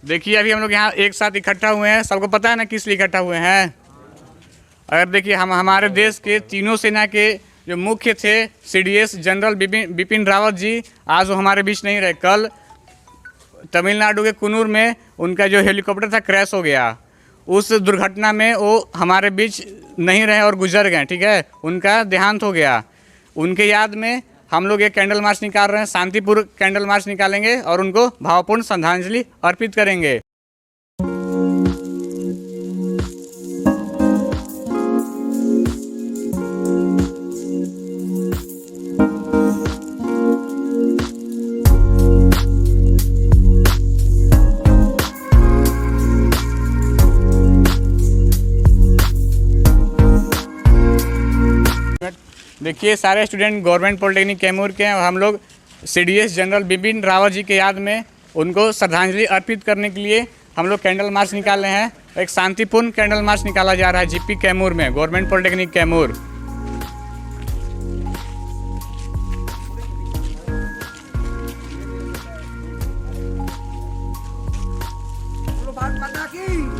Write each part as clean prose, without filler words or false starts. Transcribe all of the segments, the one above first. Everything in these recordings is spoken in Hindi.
देखिए अभी हम लोग यहाँ एक साथ इकट्ठा हुए हैं, सबको पता है ना किस लिए इकट्ठा हुए हैं। अगर देखिए हम हमारे देश के तीनों सेना के जो मुख्य थे सीडीएस जनरल बिपिन रावत जी, आज वो हमारे बीच नहीं रहे। कल तमिलनाडु के कुन्नूर में उनका जो हेलीकॉप्टर था क्रैश हो गया। उस दुर्घटना में वो हमारे बीच नहीं रहे और गुजर गए, ठीक है, उनका देहांत हो गया। उनके याद में हम लोग एक कैंडल मार्च निकाल रहे हैं, शांतिपूर्ण कैंडल मार्च निकालेंगे और उनको भावपूर्ण श्रद्धांजलि अर्पित करेंगे। देखिए सारे स्टूडेंट गवर्नमेंट पॉलिटेक्निक कैमूर के हैं और हम लोग सीडीएस जनरल बिपिन रावत जी के याद में उनको श्रद्धांजलि अर्पित करने के लिए हम लोग कैंडल मार्च निकाल रहे हैं। एक शांतिपूर्ण कैंडल मार्च निकाला जा रहा है जीपी कैमूर में, गवर्नमेंट पॉलिटेक्निक कैमूर।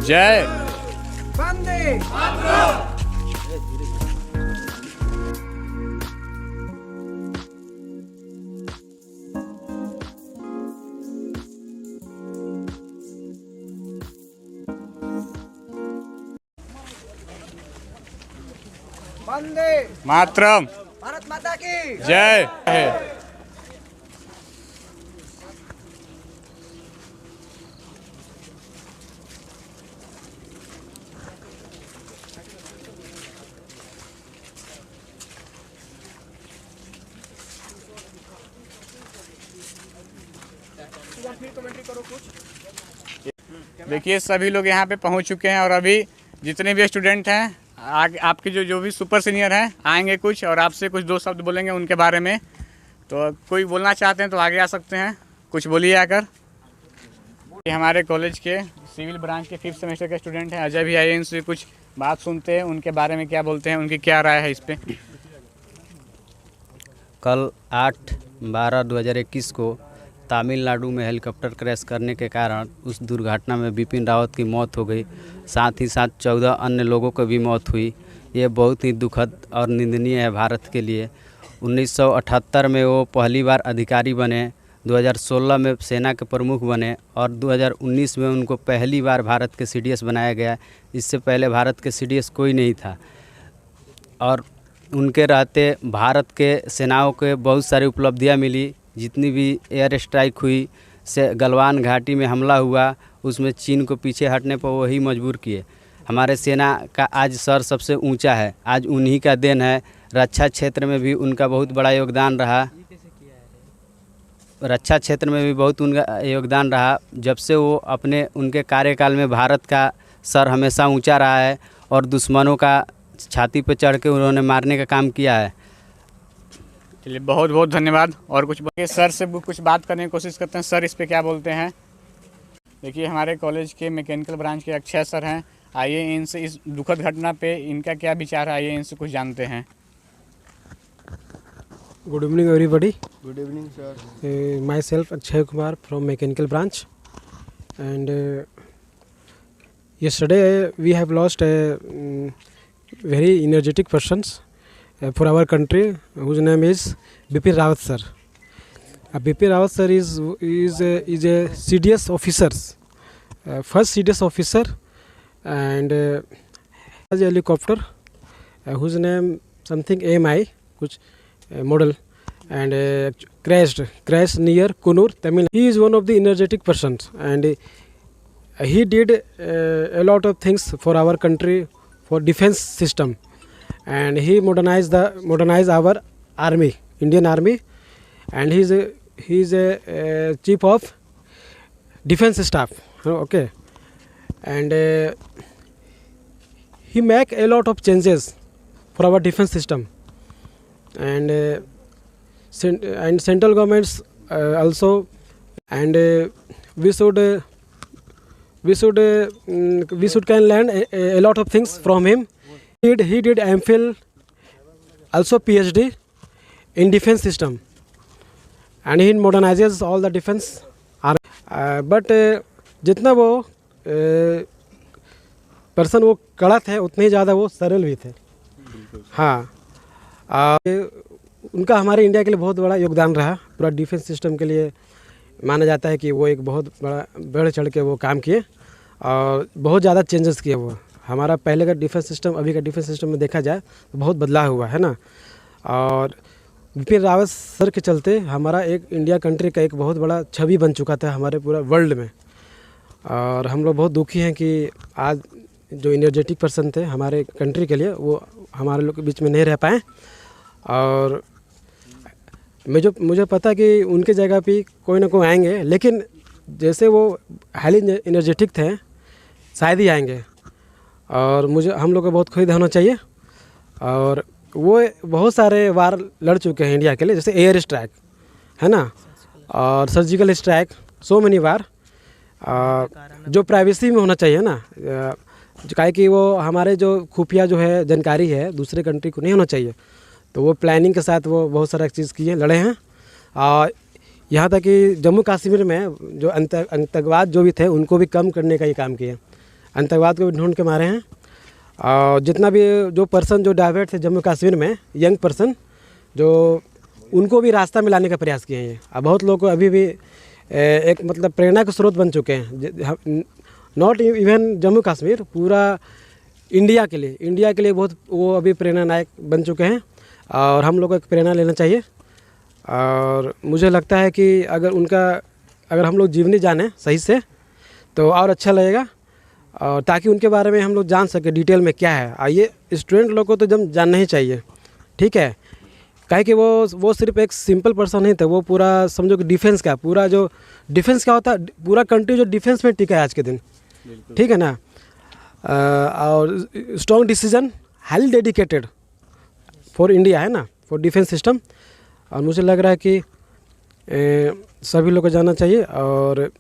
जय वंदे मातरम। वंदे मातरम। भारत माता की जय है। देखिए सभी लोग यहाँ पे पहुँच चुके हैं और अभी जितने भी स्टूडेंट हैं आगे आपके जो भी सुपर सीनियर हैं आएंगे कुछ और आपसे कुछ दो शब्द बोलेंगे उनके बारे में। तो कोई बोलना चाहते हैं तो आगे आ सकते हैं, कुछ बोलिए आकर। ये हमारे कॉलेज के सिविल ब्रांच के 5th सेमेस्टर के स्टूडेंट हैं, अजय भी आए, इनसे कुछ बात सुनते हैं, उनके बारे में क्या बोलते हैं, उनकी क्या राय है इस पर। कल 8/12/2021 को तमिलनाडु में हेलीकॉप्टर क्रैश करने के कारण उस दुर्घटना में बिपिन रावत की मौत हो गई, साथ ही साथ 14 अन्य लोगों की भी मौत हुई। ये बहुत ही दुखद और निंदनीय है भारत के लिए। 1978 में वो पहली बार अधिकारी बने, 2016 में सेना के प्रमुख बने और 2019 में उनको पहली बार भारत के सीडीएस बनाया गया। इससे पहले भारत के सीडीएस कोई नहीं था और उनके रहते भारत के सेनाओं के बहुत सारी उपलब्धियां मिली। जितनी भी एयर स्ट्राइक हुई, से गलवान घाटी में हमला हुआ, उसमें चीन को पीछे हटने पर वही मजबूर किए। हमारे सेना का आज सर सबसे ऊंचा है, आज उन्हीं का देन है। रक्षा क्षेत्र में भी उनका बहुत बड़ा योगदान रहा, रक्षा क्षेत्र में भी बहुत उनका योगदान रहा। जब से वो उनके कार्यकाल में भारत का सर हमेशा ऊंचा रहा है और दुश्मनों का छाती पर चढ़ के उन्होंने मारने का काम किया है। चलिए बहुत बहुत धन्यवाद। और कुछ सर से कुछ बात करने की कोशिश करते हैं। सर इस पे क्या बोलते हैं। देखिए हमारे कॉलेज के मैकेनिकल ब्रांच के अक्षय सर हैं, आइए इनसे इस दुखद घटना पे इनका क्या विचार है, आइए इनसे कुछ जानते हैं। Good evening everybody. Good evening sir. Myself Akshay Kumar from mechanical branch, and yesterday we have lost very energetic persons for our country whose name is Bipin Rawat sir. Bipin Rawat sir is a CDS officer, first CDS officer, and has a helicopter whose name something AMI कुछ model, and crashed near Kunnur, Tamil. He is one of the energetic persons, and he did a lot of things for our country, for defense system, and he modernized our army, Indian army, and he is a chief of defense staff. Okay, and he make a lot of changes for our defense system, and central governments also, and we should can learn a lot of things from him. He did MPhil, also PhD in defense system, and he modernizes all the defense. But जितना वो पर्सन वो कड़ा थे उतने ही ज़्यादा वो सरल भी थे। हाँ, उनका हमारे इंडिया के लिए बहुत बड़ा योगदान रहा। पूरा डिफेंस सिस्टम के लिए माना जाता है कि वो एक बहुत बड़ा बढ़ चढ़ के वो काम किए और बहुत ज़्यादा चेंजेस किए वो। हमारा पहले का डिफेंस सिस्टम अभी का डिफेंस सिस्टम में देखा जाए तो बहुत बदलाव हुआ है ना। और बिपिन रावत सर के चलते हमारा एक इंडिया कंट्री का एक बहुत बड़ा छवि बन चुका था हमारे पूरा वर्ल्ड में। और हम लोग बहुत दुखी हैं कि आज जो एनर्जेटिक पर्सन थे हमारे कंट्री के लिए वो हमारे लोग के बीच में नहीं रह पाए। और मुझे पता कि उनके जगह पे कोई ना कोई आएंगे, लेकिन जैसे वो हाईली एनर्जेटिक थे शायद ही आएंगे। और हम लोग को बहुत खुद होना चाहिए। और वो बहुत सारे वार लड़ चुके हैं इंडिया के लिए, जैसे एयर स्ट्राइक है ना, और सर्जिकल स्ट्राइक, सो मेनी वार। जो प्राइवेसी में होना चाहिए ना, काहे कि वो हमारे जो खुफिया जो है जानकारी है दूसरे कंट्री को नहीं होना चाहिए। तो वो प्लानिंग के साथ वो बहुत सारा चीज़ किए, लड़े हैं। और यहाँ तक कि जम्मू कश्मीर में जो आतंकवाद जो भी थे उनको भी कम करने का ये काम किए, आतंकवाद को भी ढूंढ के मारे हैं। और जितना भी जो पर्सन जो डाइवर्ट थे जम्मू कश्मीर में, यंग पर्सन जो, उनको भी रास्ता में लाने का प्रयास किए हैं। अब बहुत लोग को अभी भी एक मतलब प्रेरणा के स्रोत बन चुके हैं। नॉट इवन जम्मू कश्मीर, पूरा इंडिया के लिए बहुत वो अभी प्रेरणा नायक बन चुके हैं। और हम लोग को एक प्रेरणा लेना चाहिए। और मुझे लगता है कि अगर हम लोग जीवनी जाने सही से तो और अच्छा लगेगा, और ताकि उनके बारे में हम लोग जान सके डिटेल में क्या है। ये स्टूडेंट लोग को तो जब जानना ही चाहिए, ठीक है। काहे कि वो सिर्फ एक सिंपल पर्सन नहीं थे, वो पूरा समझो कि डिफेंस का पूरा जो डिफेंस क्या होता है, पूरा कंट्री जो डिफेंस में टिका है आज के दिन, ठीक है ना। और strong decision, highly dedicated for India है ना, फॉर डिफेंस सिस्टम। और मुझे लग रहा है कि सभी लोग को जानना चाहिए और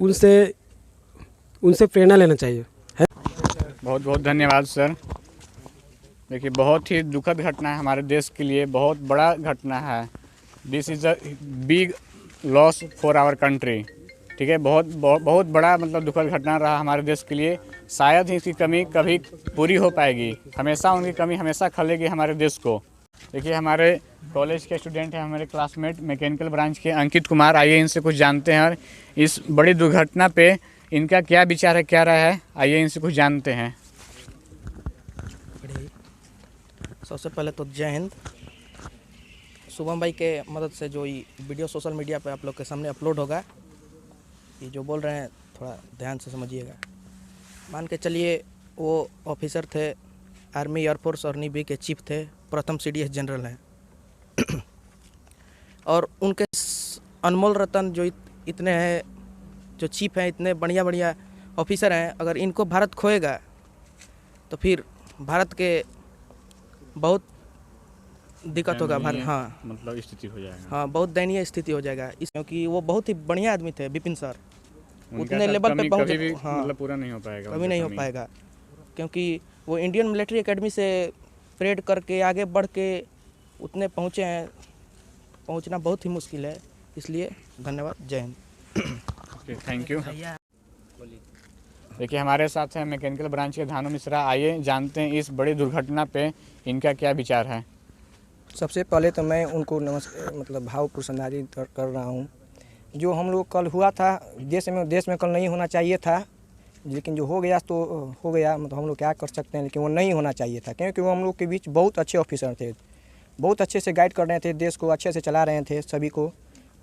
उनसे प्रेरणा लेना चाहिए है। बहुत बहुत धन्यवाद सर। देखिए, बहुत ही दुखद घटना है हमारे देश के लिए, बहुत बड़ा घटना है। This is a big loss for our country, ठीक है। बहुत बड़ा मतलब दुखद घटना रहा हमारे देश के लिए। शायद ही इसकी कमी कभी पूरी हो पाएगी, हमेशा उनकी कमी हमेशा खलेगी हमारे देश को। देखिए, हमारे कॉलेज के स्टूडेंट हैं, हमारे क्लासमेट मैकेनिकल ब्रांच के अंकित कुमार, आइए इनसे कुछ जानते हैं और इस बड़ी दुर्घटना पे इनका क्या विचार है, क्या राय है, आइए इनसे कुछ जानते हैं। सबसे पहले तो जय हिंद। शुभम भाई के मदद से जो ये वीडियो सोशल मीडिया पे आप लोग के सामने अपलोड होगा, ये जो बोल रहे हैं थोड़ा ध्यान से समझिएगा। मान के चलिए वो ऑफिसर थे, आर्मी, एयरफोर्स और नेवी के चीफ थे, प्रथम CDS जनरल हैं। और उनके अनमोल रतन जो इतने हैं, जो चीफ हैं, इतने बढ़िया ऑफिसर हैं, अगर इनको भारत खोएगा तो फिर भारत के बहुत दिक्कत होगा। भारत, हाँ, मतलब स्थिति हो जाएगा, हाँ, बहुत दयनीय स्थिति हो जाएगा। क्योंकि वो बहुत ही बढ़िया आदमी थे बिपिन सर, उतने लेवल पे पहुँच, हाँ, मतलब पूरा नहीं हो पाएगा, कभी नहीं हो पाएगा। क्योंकि वो इंडियन मिलिट्री एकेडमी से परेड करके आगे बढ़ के उतने पहुँचे हैं, पहुँचना बहुत ही मुश्किल है। इसलिए धन्यवाद, जय हिंद। Thank you. देखिए, हमारे साथ हैं मैकेनिकल ब्रांच के धानु मिश्रा, आइए जानते हैं इस बड़ी दुर्घटना पे इनका क्या विचार है। सबसे पहले तो मैं उनको मतलब भावपूर्ण श्रद्धांजलि कर रहा हूँ। जो हम लोग कल हुआ था देश में कल नहीं होना चाहिए था, लेकिन जो हो गया तो हो गया, मतलब हम लोग क्या कर सकते हैं, लेकिन वो नहीं होना चाहिए था। क्योंकि वो हम लोग के बीच बहुत अच्छे ऑफिसर थे, बहुत अच्छे से गाइड कर रहे थे, देश को अच्छे से चला रहे थे सभी को।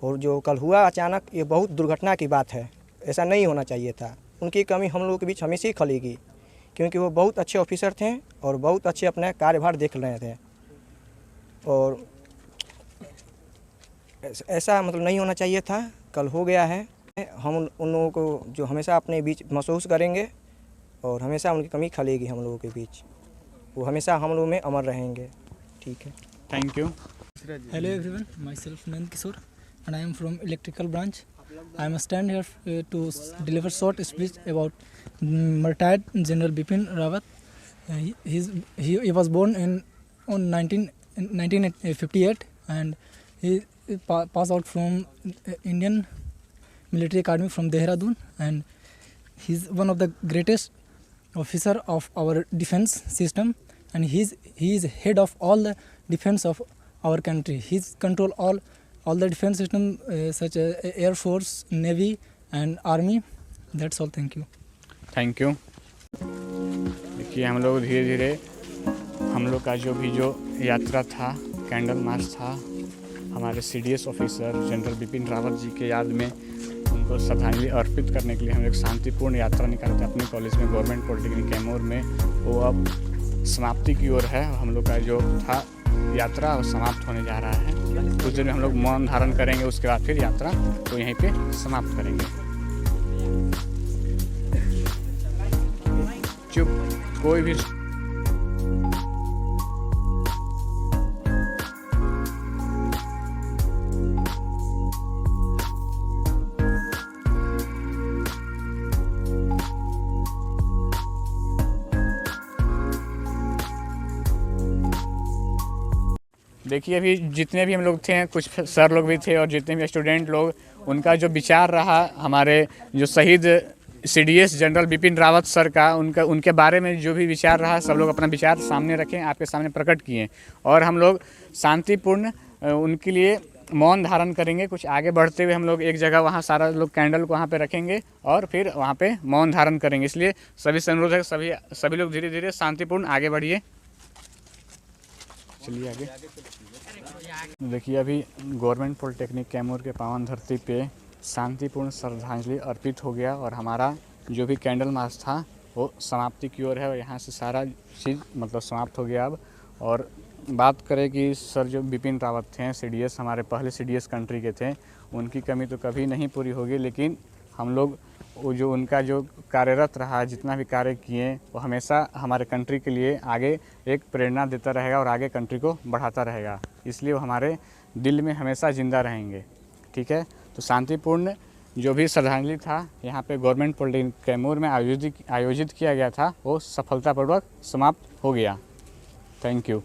और जो कल हुआ अचानक, ये बहुत दुर्घटना की बात है, ऐसा नहीं होना चाहिए था। उनकी कमी हम लोग के बीच हमेशा ही खलेगी, क्योंकि वो बहुत अच्छे ऑफिसर थे और बहुत अच्छे अपना कार्यभार देख रहे थे। और ऐसा मतलब नहीं होना चाहिए था, कल हो गया है। हम उन लोगों को जो हमेशा अपने बीच महसूस करेंगे और हमेशा उनकी कमी खलेगी हम लोगों के बीच, वो हमेशा हम लोगों में अमर रहेंगे। ठीक है, thank you. Hello everyone, myself Nand Kishore and I am from electrical branch. I am stand here to deliver short speech about retired General Bipin Rawat. He was born on 1958 and he passed out from Indian Military Academy from Dehradun, and He's one of the greatest officer of our defense system, and he is head of all the defense of our country. He's control all the defense system such as Air Force, Navy and Army. That's all. Thank you. Thank you. देखिए हम लोग धीरे धीरे हम लोग का जो यात्रा था, कैंडल मार्च था, हमारे CDS officer general Bipin Rawat ji के याद में उनको श्रद्धांजलि अर्पित करने के लिए हम एक शांतिपूर्ण यात्रा निकाले थे अपने कॉलेज में, गवर्नमेंट पॉलिटेक्निक कैमूर में। वो अब समाप्ति की ओर है। हम लोग का जो था यात्रा वो समाप्त होने जा रहा है। कुछ देर में हम लोग मौन धारण करेंगे, उसके बाद फिर यात्रा को यहीं पे समाप्त करेंगे। चुप, कोई भी देखिए अभी जितने भी हम लोग थे, कुछ सर लोग भी थे और जितने भी स्टूडेंट लोग, उनका जो विचार रहा हमारे जो शहीद CDS general Bipin Rawat sir का, उनके बारे में जो भी विचार रहा, सब लोग अपना विचार सामने रखें, आपके सामने प्रकट किए और हम लोग शांतिपूर्ण उनके लिए मौन धारण करेंगे। कुछ आगे बढ़ते हुए हम लोग एक जगह वहाँ सारा लोग कैंडल को वहाँ पे रखेंगे और फिर वहाँ पे मौन धारण करेंगे। इसलिए सभी से अनुरोध है, सभी लोग धीरे धीरे शांतिपूर्ण आगे बढ़िए। चलिए आगे। देखिए अभी गवर्नमेंट पॉलिटेक्निक कैमूर के पावन धरती पे शांतिपूर्ण श्रद्धांजलि अर्पित हो गया और हमारा जो भी कैंडल मार्च था वो समाप्ति की ओर है और यहाँ से सारा चीज़ मतलब समाप्त हो गया अब। और बात करें कि सर जो बिपिन रावत थे, CDS हमारे पहले CDS कंट्री के थे, उनकी कमी तो कभी नहीं पूरी होगी, लेकिन हम लोग वो जो उनका जो कार्यरत रहा, जितना भी कार्य किए, वो हमेशा हमारे कंट्री के लिए आगे एक प्रेरणा देता रहेगा और आगे कंट्री को बढ़ाता रहेगा। इसलिए वो हमारे दिल में हमेशा ज़िंदा रहेंगे। ठीक है, तो शांतिपूर्ण जो भी श्रद्धांजलि था यहाँ पे गवर्नमेंट पॉलिटेक्निक कैमूर में आयोजित किया गया था, वो सफलतापूर्वक समाप्त हो गया। Thank you.